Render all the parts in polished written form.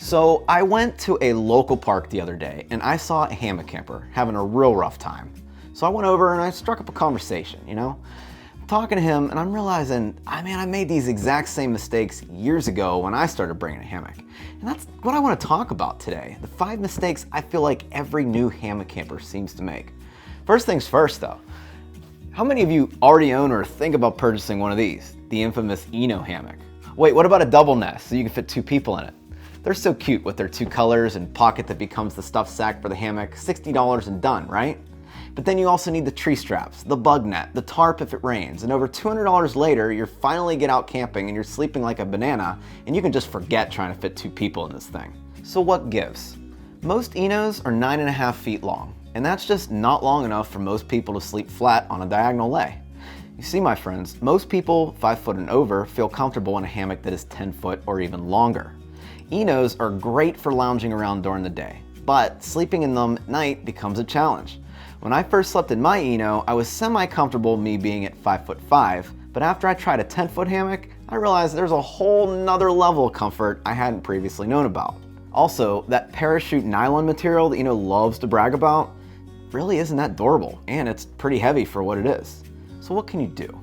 So I went to a local park the other day and I saw a hammock camper having a real rough time. So I went over and I struck up a conversation, I'm talking to him and I'm realizing, I made these exact same mistakes years ago when I started bringing a hammock. And that's what I want to talk about today. The 5 mistakes I feel like every new hammock camper seems to make. First things first though, how many of you already own or think about purchasing one of these? The infamous Eno hammock. Wait, what about a double nest so you can fit 2 people in it? They're so cute with their 2 colors and pocket that becomes the stuffed sack for the hammock, $60 and done, right? But then you also need the tree straps, the bug net, the tarp if it rains, and over $200 later, you're finally get out camping and you're sleeping like a banana, and you can just forget trying to fit 2 people in this thing. So what gives? Most Enos are 9.5 feet long, and that's just not long enough for most people to sleep flat on a diagonal lay. You see, my friends, most people 5 foot and over feel comfortable in a hammock that is 10 foot or even longer. Enos are great for lounging around during the day, but sleeping in them at night becomes a challenge. When I first slept in my Eno, I was semi-comfortable me being at 5'5", but after I tried a 10-foot hammock, I realized there's a whole nother level of comfort I hadn't previously known about. Also, that parachute nylon material that Eno loves to brag about really isn't that durable, and it's pretty heavy for what it is. So what can you do?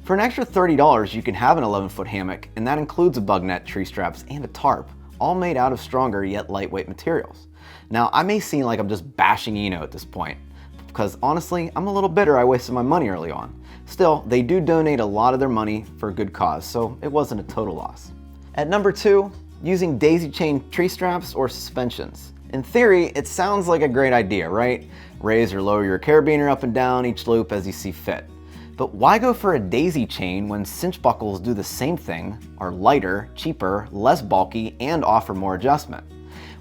For an extra $30, you can have an 11-foot hammock, and that includes a bug net, tree straps, and a tarp, all made out of stronger yet lightweight materials. Now, I may seem like I'm just bashing Eno at this point, because honestly, I'm a little bitter I wasted my money early on. Still, they do donate a lot of their money for a good cause, so it wasn't a total loss. At number 2, using daisy chain tree straps or suspensions. In theory, it sounds like a great idea, right? Raise or lower your carabiner up and down each loop as you see fit. But why go for a daisy chain when cinch buckles do the same thing, are lighter, cheaper, less bulky, and offer more adjustment?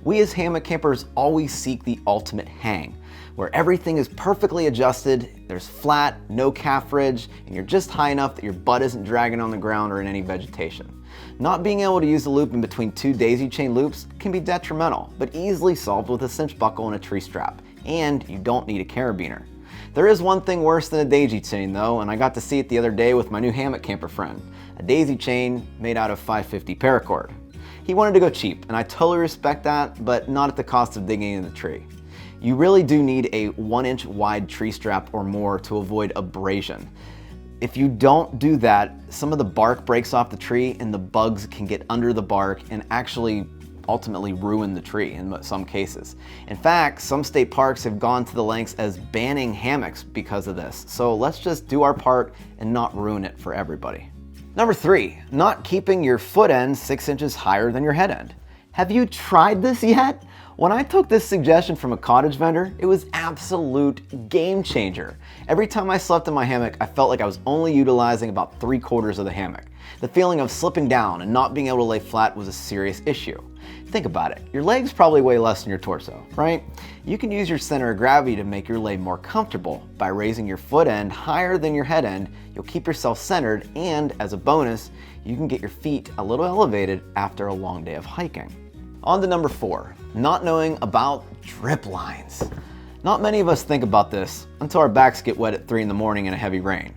We as hammock campers always seek the ultimate hang, where everything is perfectly adjusted, there's flat, no calf ridge, and you're just high enough that your butt isn't dragging on the ground or in any vegetation. Not being able to use the loop in between 2 daisy chain loops can be detrimental, but easily solved with a cinch buckle and a tree strap, and you don't need a carabiner. There is one thing worse than a daisy chain though, and I got to see it the other day with my new hammock camper friend. A daisy chain made out of 550 paracord. He wanted to go cheap, and I totally respect that, but not at the cost of digging in the tree. You really do need a 1-inch wide tree strap or more to avoid abrasion. If you don't do that, some of the bark breaks off the tree and the bugs can get under the bark and actually ultimately ruin the tree in some cases. In fact, some state parks have gone to the lengths as banning hammocks because of this. So let's just do our part and not ruin it for everybody. Number 3, not keeping your foot end 6 inches higher than your head end. Have you tried this yet? When I took this suggestion from a cottage vendor, it was absolute game changer. Every time I slept in my hammock, I felt like I was only utilizing about 3/4 of the hammock. The feeling of slipping down and not being able to lay flat was a serious issue. Think about it, your legs probably weigh less than your torso, right? You can use your center of gravity to make your lay more comfortable. By raising your foot end higher than your head end, you'll keep yourself centered, and as a bonus, you can get your feet a little elevated after a long day of hiking. On to number 4, not knowing about drip lines. Not many of us think about this until our backs get wet at 3 in the morning in a heavy rain.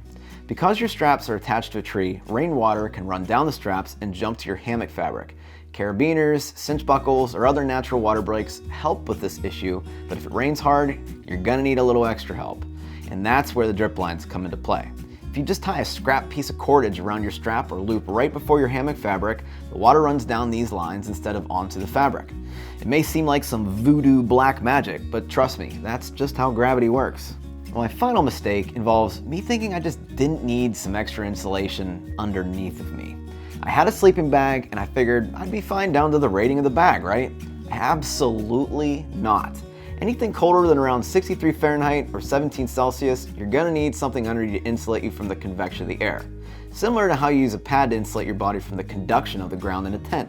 Because your straps are attached to a tree, rainwater can run down the straps and jump to your hammock fabric. Carabiners, cinch buckles, or other natural water breaks help with this issue, but if it rains hard, you're gonna need a little extra help. And that's where the drip lines come into play. If you just tie a scrap piece of cordage around your strap or loop right before your hammock fabric, the water runs down these lines instead of onto the fabric. It may seem like some voodoo black magic, but trust me, that's just how gravity works. My final mistake involves me thinking I just didn't need some extra insulation underneath of me. I had a sleeping bag and I figured I'd be fine down to the rating of the bag, right? Absolutely not. Anything colder than around 63 Fahrenheit or 17 Celsius, you're gonna need something under you to insulate you from the convection of the air. Similar to how you use a pad to insulate your body from the conduction of the ground in a tent.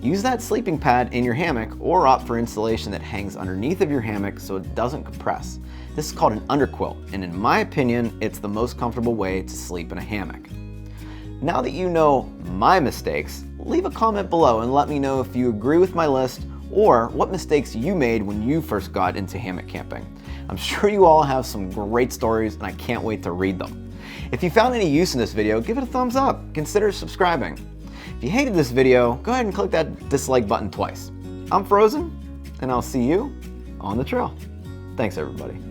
Use that sleeping pad in your hammock or opt for insulation that hangs underneath of your hammock so it doesn't compress. This is called an underquilt, and in my opinion, it's the most comfortable way to sleep in a hammock. Now that you know my mistakes, leave a comment below and let me know if you agree with my list or what mistakes you made when you first got into hammock camping. I'm sure you all have some great stories and I can't wait to read them. If you found any use in this video, give it a thumbs up. Consider subscribing. If you hated this video, go ahead and click that dislike button twice. I'm Frozen, and I'll see you on the trail. Thanks, everybody.